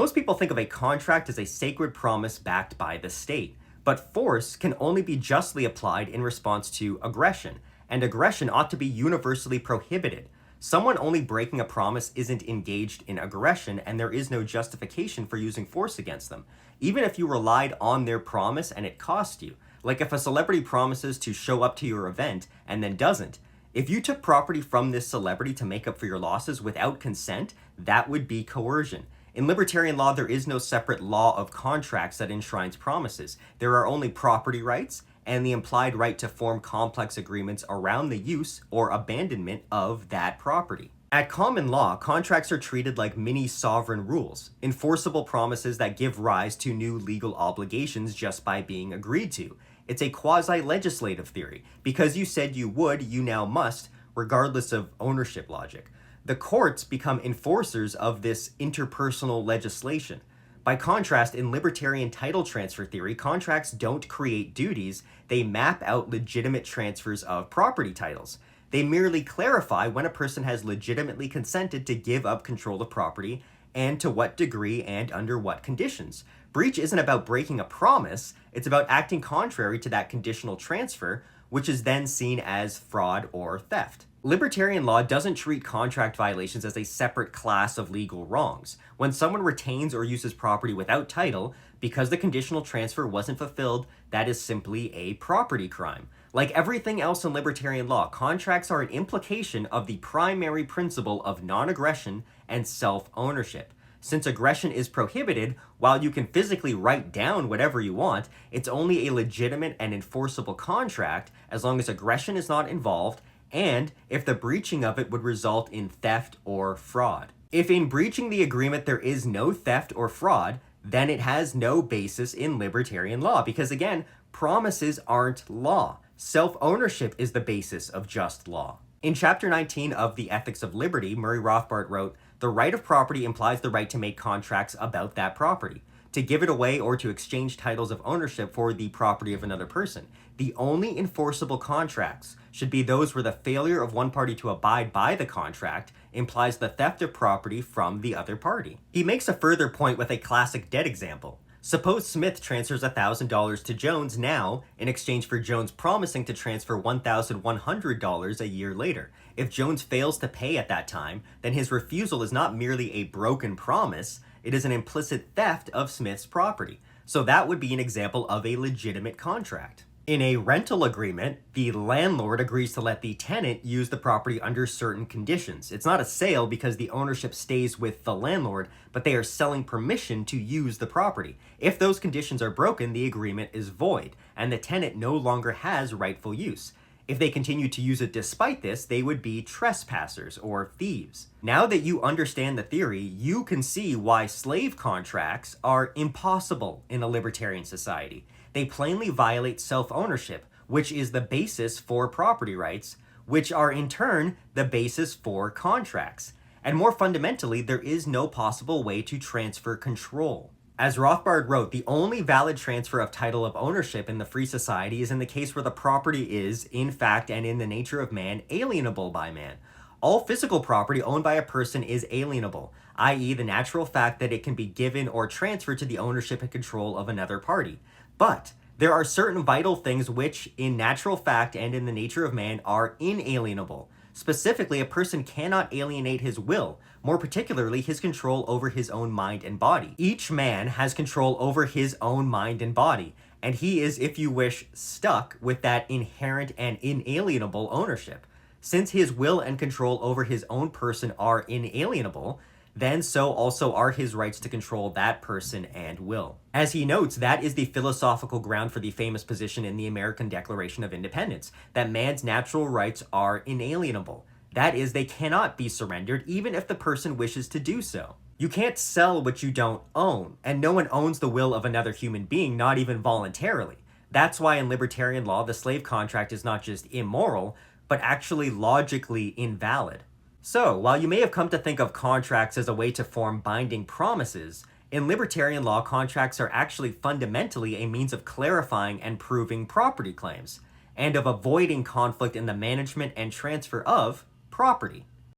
Most people think of a contract as a sacred promise backed by the state, but force can only be justly applied in response to aggression, and aggression ought to be universally prohibited. Someone only breaking a promise isn't engaged in aggression, and there is no justification for using force against them, even if you relied on their promise and it cost you. Like if a celebrity promises to show up to your event and then doesn't, if you took property from this celebrity to make up for your losses without consent, that would be coercion. In libertarian law, there is no separate law of contracts that enshrines promises. There are only property rights and the implied right to form complex agreements around the use or abandonment of that property. At common law, contracts are treated like mini sovereign rules, enforceable promises that give rise to new legal obligations just by being agreed to. It's a quasi-legislative theory. Because you said you would, you now must, regardless of ownership logic. The courts become enforcers of this interpersonal legislation. By contrast, in libertarian title transfer theory, contracts don't create duties, they map out legitimate transfers of property titles. They merely clarify when a person has legitimately consented to give up control of property and to what degree and under what conditions. Breach isn't about breaking a promise, it's about acting contrary to that conditional transfer, which is then seen as fraud or theft. Libertarian law doesn't treat contract violations as a separate class of legal wrongs. When someone retains or uses property without title, because the conditional transfer wasn't fulfilled, that is simply a property crime. Like everything else in libertarian law, contracts are an implication of the primary principle of non-aggression and self-ownership. Since aggression is prohibited, while you can physically write down whatever you want, it's only a legitimate and enforceable contract as long as aggression is not involved and if the breaching of it would result in theft or fraud. If in breaching the agreement there is no theft or fraud, then it has no basis in libertarian law because again, promises aren't law. Self-ownership is the basis of just law. In Chapter 19 of The Ethics of Liberty, Murray Rothbard wrote, "The right of property implies the right to make contracts about that property, to give it away or to exchange titles of ownership for the property of another person. The only enforceable contracts should be those where the failure of one party to abide by the contract implies the theft of property from the other party." He makes a further point with a classic debt example. Suppose Smith transfers $1,000 to Jones now in exchange for Jones promising to transfer $1,100 a year later. If Jones fails to pay at that time, then his refusal is not merely a broken promise, it is an implicit theft of Smith's property. So that would be an example of a legitimate contract. In a rental agreement, the landlord agrees to let the tenant use the property under certain conditions. It's not a sale because the ownership stays with the landlord, but they are selling permission to use the property. If those conditions are broken, the agreement is void, and the tenant no longer has rightful use. If they continue to use it despite this, they would be trespassers or thieves. Now that you understand the theory, you can see why slave contracts are impossible in a libertarian society. They plainly violate self-ownership, which is the basis for property rights, which are in turn the basis for contracts. And more fundamentally, there is no possible way to transfer control. As Rothbard wrote, the only valid transfer of title of ownership in the free society is in the case where the property is, in fact and in the nature of man, alienable by man. All physical property owned by a person is alienable, i.e. the natural fact that it can be given or transferred to the ownership and control of another party. But there are certain vital things which, in natural fact and in the nature of man, are inalienable. Specifically, a person cannot alienate his will, more particularly his control over his own mind and body. Each man has control over his own mind and body, and he is, if you wish, stuck with that inherent and inalienable ownership. Since his will and control over his own person are inalienable, then so also are his rights to control that person and will. As he notes, that is the philosophical ground for the famous position in the American Declaration of Independence, that man's natural rights are inalienable. That is, they cannot be surrendered even if the person wishes to do so. You can't sell what you don't own, and no one owns the will of another human being, not even voluntarily. That's why in libertarian law, the slave contract is not just immoral, but actually logically invalid. So, while you may have come to think of contracts as a way to form binding promises, in libertarian law, contracts are actually fundamentally a means of clarifying and proving property claims, and of avoiding conflict in the management and transfer of property.